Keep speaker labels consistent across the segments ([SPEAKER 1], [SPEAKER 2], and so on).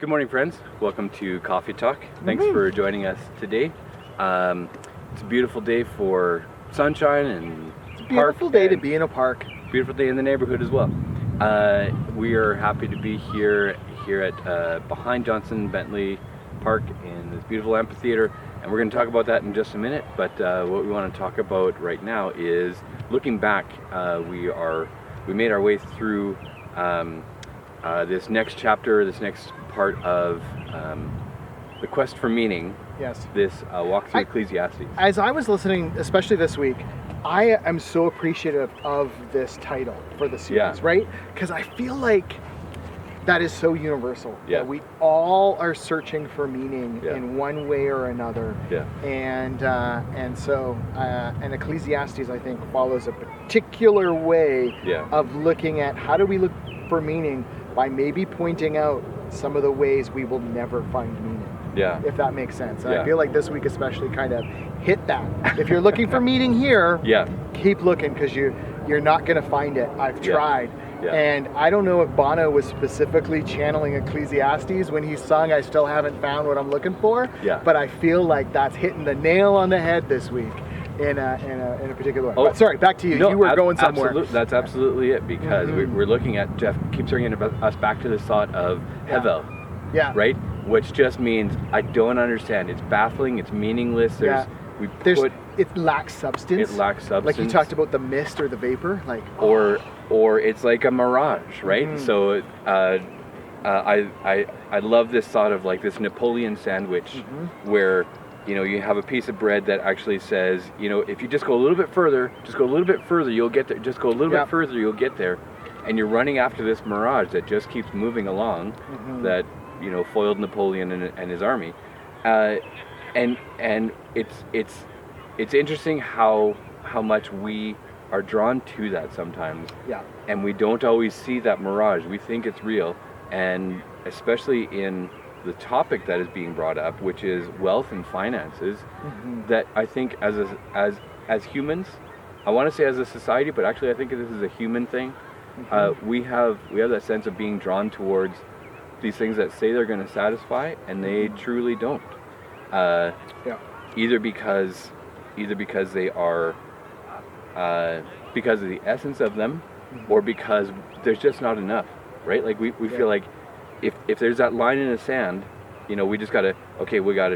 [SPEAKER 1] Good morning, friends. Welcome to Coffee Talk. Thanks for joining us today. It's a beautiful day for sunshine and
[SPEAKER 2] It's a beautiful day to be in a park.
[SPEAKER 1] Beautiful day in the neighborhood as well. We are happy to be here at behind Johnson Bentley Park in this beautiful amphitheater, and we're going to talk about that in just a minute. But what we want to talk about right now is looking back. We made our way through this next chapter, this next part of the quest for meaning.
[SPEAKER 2] Yes.
[SPEAKER 1] This walk through Ecclesiastes.
[SPEAKER 2] As I was listening, especially this week, I am so appreciative of this title for the series, right? Because I feel like that is so universal.
[SPEAKER 1] Yeah.
[SPEAKER 2] That we all are searching for meaning in one way or another.
[SPEAKER 1] Yeah.
[SPEAKER 2] And so Ecclesiastes, I think, follows a particular way of looking at how do we look for meaning by maybe pointing out some of the ways we will never find meaning.
[SPEAKER 1] Yeah.
[SPEAKER 2] If that makes sense. And I feel like this week especially kind of hit that. If you're looking for meaning here, keep looking, because you're not going to find it. I've tried. Yeah. And I don't know if Bono was specifically channeling Ecclesiastes when he sung I Still Haven't Found What I'm Looking For. Yeah. But I feel like that's hitting the nail on the head this week in a particular way. But sorry, back to you.
[SPEAKER 1] No,
[SPEAKER 2] you were going somewhere.
[SPEAKER 1] That's absolutely it, because we're looking at, Jeff keeps bringing us back to the thought of Hevel.
[SPEAKER 2] Yeah.
[SPEAKER 1] Right? Which just means I don't understand. It's baffling. It's meaningless.
[SPEAKER 2] It lacks substance.
[SPEAKER 1] It lacks substance.
[SPEAKER 2] Like you talked about the mist or the vapor, like
[SPEAKER 1] or it's like a mirage, right? So I love this thought of like this Napoleon sandwich, where you have a piece of bread that actually says, if you just go a little bit further, you'll get there. Just go a little bit further, you'll get there. And you're running after this mirage that just keeps moving along, that foiled Napoleon and his army, and it's interesting how much we are drawn to that sometimes, and we don't always see that mirage. We think it's real, and especially in the topic that is being brought up, which is wealth and finances, that I think as humans, I want to say as a society, but actually I think this is a human thing. We have that sense of being drawn towards these things that say they're going to satisfy, and they truly don't. Either because they are because of the essence of them, or because there's just not enough, right? Like we feel like if there's that line in the sand, we just gotta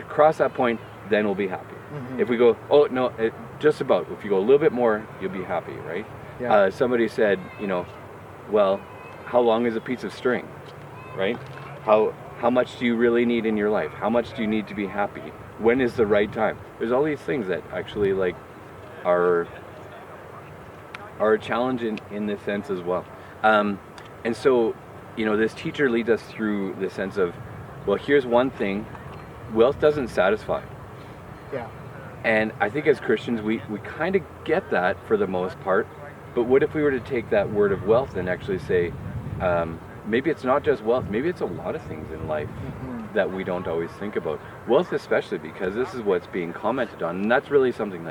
[SPEAKER 1] cross that point, then we'll be happy. If we go, just about, if you go a little bit more, you'll be happy, right? Somebody said, well, how long is a piece of string, right? How much do you really need in your life? How much do you need to be happy? When is the right time? There's all these things that actually are a challenge in this sense as well. And so, this teacher leads us through the sense of, well, here's one thing: wealth doesn't satisfy.
[SPEAKER 2] Yeah.
[SPEAKER 1] And I think as Christians, we kind of get that for the most part. But what if we were to take that word of wealth and actually say, maybe it's not just wealth, maybe it's a lot of things in life that we don't always think about. Wealth especially, because this is what's being commented on, and that's really something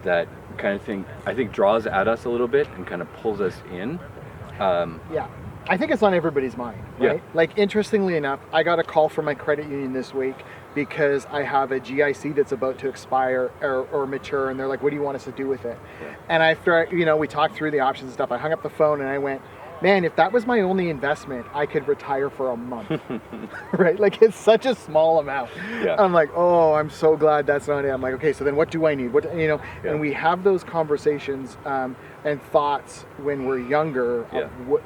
[SPEAKER 1] that kind of thing I think draws at us a little bit and kind of pulls us in.
[SPEAKER 2] I think it's on everybody's mind, right? Yeah. Like, interestingly enough, I got a call from my credit union this week because I have a GIC that's about to expire or mature, and they're like, what do you want us to do with it? Yeah. And after, we talked through the options and stuff, I hung up the phone and I went, man, if that was my only investment, I could retire for a month, right? Like, it's such a small amount. Yeah. I'm like, oh, I'm so glad that's not it. I'm like, okay, so then what do I need? And we have those conversations and thoughts when we're younger of what,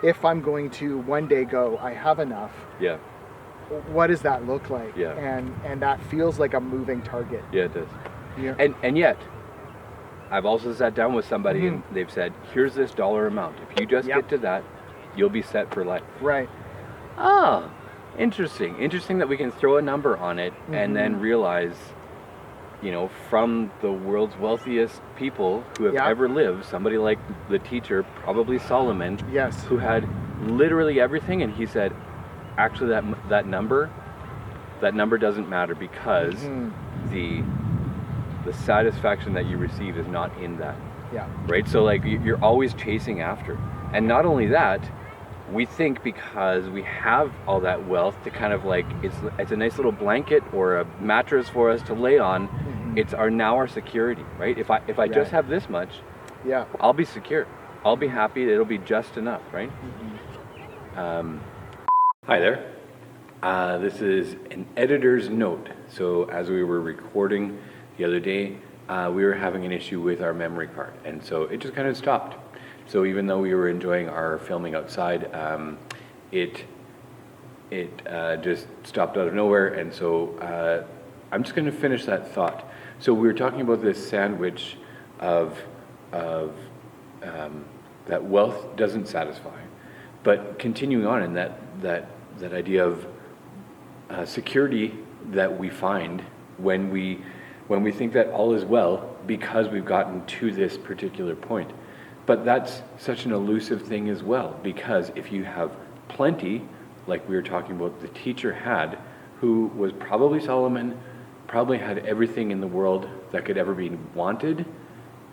[SPEAKER 2] if I'm going to one day go, I have enough. Yeah. What does that look like? Yeah. And that feels like a moving target.
[SPEAKER 1] Yeah, it does. Yeah. And yet, I've also sat down with somebody and they've said, here's this dollar amount. If you just get to that, you'll be set for life.
[SPEAKER 2] Right.
[SPEAKER 1] Oh, interesting. Interesting that we can throw a number on it and then realize, from the world's wealthiest people who have ever lived, somebody like the teacher, probably Solomon, who had literally everything, and he said, actually that number doesn't matter, because the satisfaction that you receive is not in that. Yeah. Right? So you're always chasing after. And not only that, we think because we have all that wealth to kind of like it's a nice little blanket or a mattress for us to lay on. It's our security, right? If I just have this much,
[SPEAKER 2] Yeah.
[SPEAKER 1] I'll be secure. I'll be happy. It'll be just enough, right? Hi there. This is an editor's note. So as we were recording the other day, we were having an issue with our memory card, and so it just kind of stopped. So even though we were enjoying our filming outside, it just stopped out of nowhere, and so I'm just going to finish that thought. So we were talking about this sandwich of that wealth doesn't satisfy, but continuing on in that idea of security that we find when we think that all is well because we've gotten to this particular point. But that's such an elusive thing as well, because if you have plenty, like we were talking about the teacher had, who was probably Solomon, probably had everything in the world that could ever be wanted,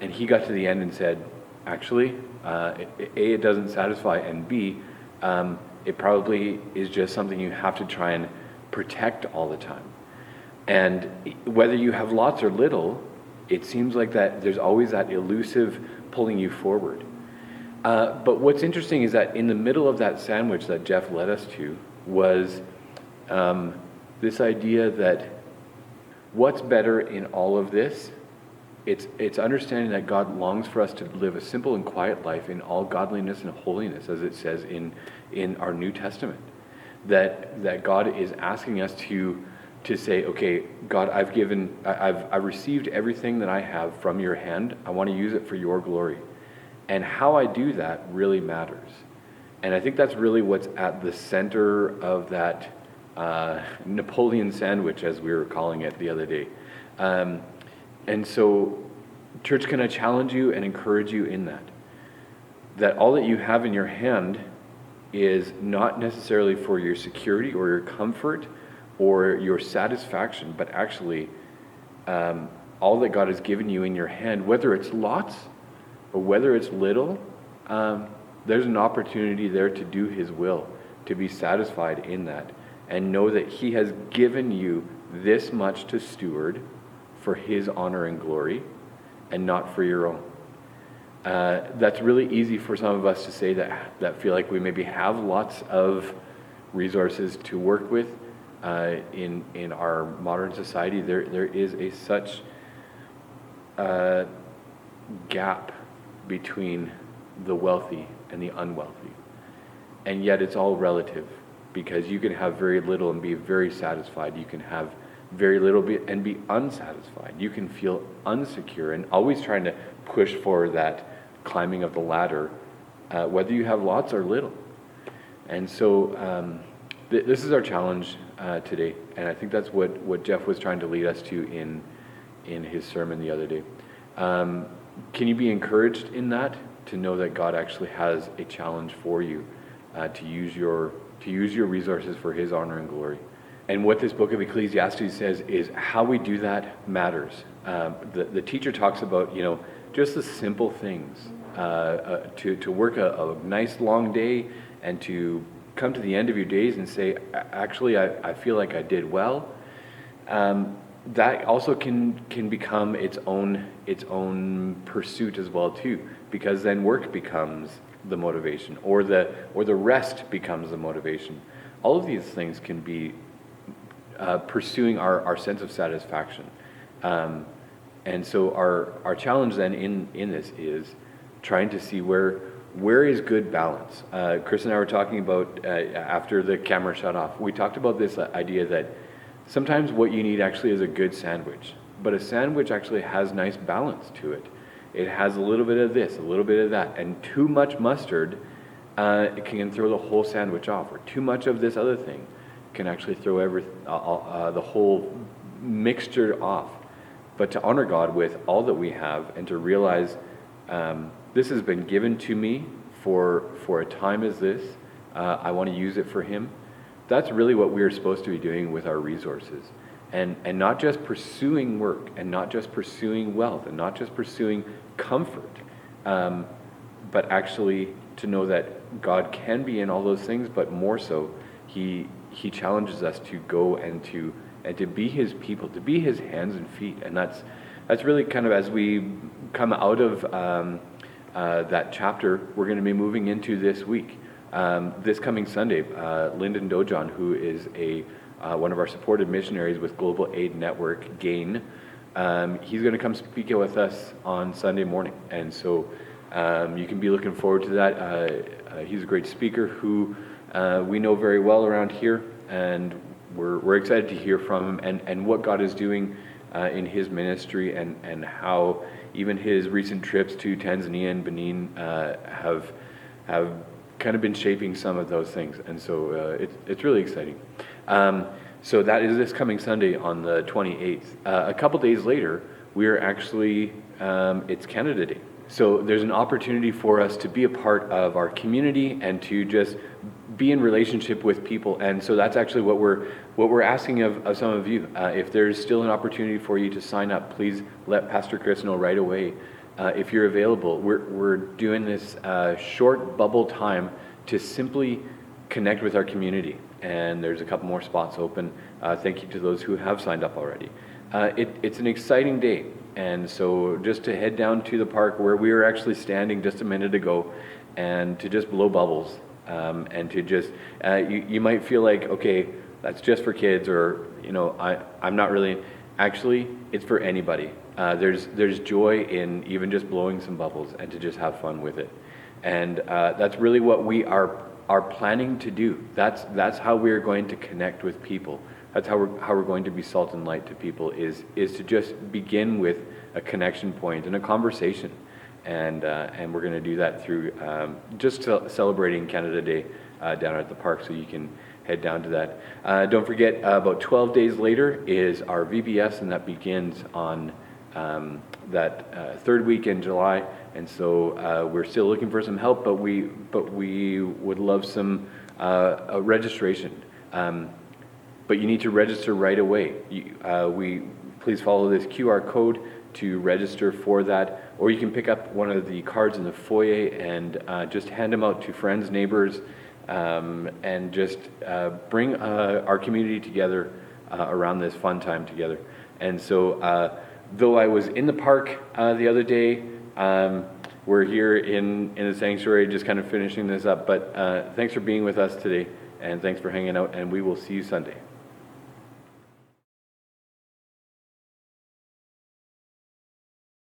[SPEAKER 1] and he got to the end and said, actually, A, it doesn't satisfy, and B, it probably is just something you have to try and protect all the time. And whether you have lots or little, it seems like that there's always that elusive pulling you forward. But what's interesting is that in the middle of that sandwich that Jeff led us to was this idea that what's better in all of this, it's understanding that God longs for us to live a simple and quiet life in all godliness and holiness, as it says in our New Testament. That God is asking us to say, okay, God, I've received everything that I have from your hand. I want to use it for your glory. And how I do that really matters. And I think that's really what's at the center of that Napoleon sandwich, as we were calling it the other day. And so church, can I challenge you and encourage you in that all that you have in your hand is not necessarily for your security or your comfort or your satisfaction, but actually all that God has given you in your hand, whether it's lots or whether it's little, there's an opportunity there to do his will, to be satisfied in that, and know that he has given you this much to steward for his honor and glory, and not for your own. That's really easy for some of us to say that feel like we maybe have lots of resources to work with. In our modern society, there is such gap between the wealthy and the unwealthy, and yet it's all relative, because you can have very little and be very satisfied. You can have very little and be unsatisfied. You can feel unsecure and always trying to push for that climbing of the ladder, whether you have lots or little. And so this is our challenge today, and I think that's what Jeff was trying to lead us to in his sermon the other day. Can you be encouraged in that, to know that God actually has a challenge for you to use your resources for his honor and glory? And what this book of Ecclesiastes says is how we do that matters. The teacher talks about, just the simple things, to work a nice long day and to come to the end of your days and say, actually, I feel like I did well. That also can become its own pursuit as well too, because then work becomes the motivation, or the rest becomes the motivation. All of these things can be pursuing our sense of satisfaction. And so our challenge then in this is trying to see where is good balance. Chris and I were talking about, after the camera shut off, we talked about this idea that sometimes what you need actually is a good sandwich, but a sandwich actually has nice balance to it. It has a little bit of this, a little bit of that, and too much mustard it can throw the whole sandwich off, or too much of this other thing can actually throw the whole mixture off. But to honor God with all that we have, and to realize this has been given to me for a time as this, I want to use it for him. That's really what we're supposed to be doing with our resources, and not just pursuing work, and not just pursuing wealth, and not just pursuing comfort, but actually to know that God can be in all those things, but more so, He challenges us to go and to be His people, to be His hands and feet, and that's really kind of as we come out of that chapter, we're going to be moving into this week. This coming Sunday, Lyndon Dojon, who is one of our supported missionaries with Global Aid Network, GAIN, he's going to come speak with us on Sunday morning, and so you can be looking forward to that. He's a great speaker who we know very well around here, and we're excited to hear from him and what God is doing in his ministry, and how even his recent trips to Tanzania and Benin have kind of been shaping some of those things, and so it's really exciting. So that is this coming Sunday on the 28th. A couple days later, we're actually, it's Canada Day. So there's an opportunity for us to be a part of our community and to just be in relationship with people. And so that's actually what we're asking of some of you. If there's still an opportunity for you to sign up, please let Pastor Chris know right away. If you're available, we're doing this short bubble time to simply connect with our community. And there's a couple more spots open. Thank you to those who have signed up already. It's an exciting day. And so just to head down to the park where we were actually standing just a minute ago, and to just blow bubbles, and to just, you might feel like, okay, that's just for kids, or, I'm not really, actually, it's for anybody. There's joy in even just blowing some bubbles and to just have fun with it. And that's really what we are planning to do. That's how we're going to connect with people. That's how we're going to be salt and light to people, is to just begin with a connection point and a conversation, and we're going to do that through just celebrating Canada Day down at the park. So you can head down to that. Don't forget, about 12 days later is our VBS, and that begins on that third week in July. And so we're still looking for some help, but we would love some registration. But you need to register right away. Please follow this QR code to register for that, or you can pick up one of the cards in the foyer and just hand them out to friends, neighbors, and just bring our community together around this fun time together. And so, though I was in the park the other day, we're here in the sanctuary just kind of finishing this up, but thanks for being with us today, and thanks for hanging out, and we will see you Sunday.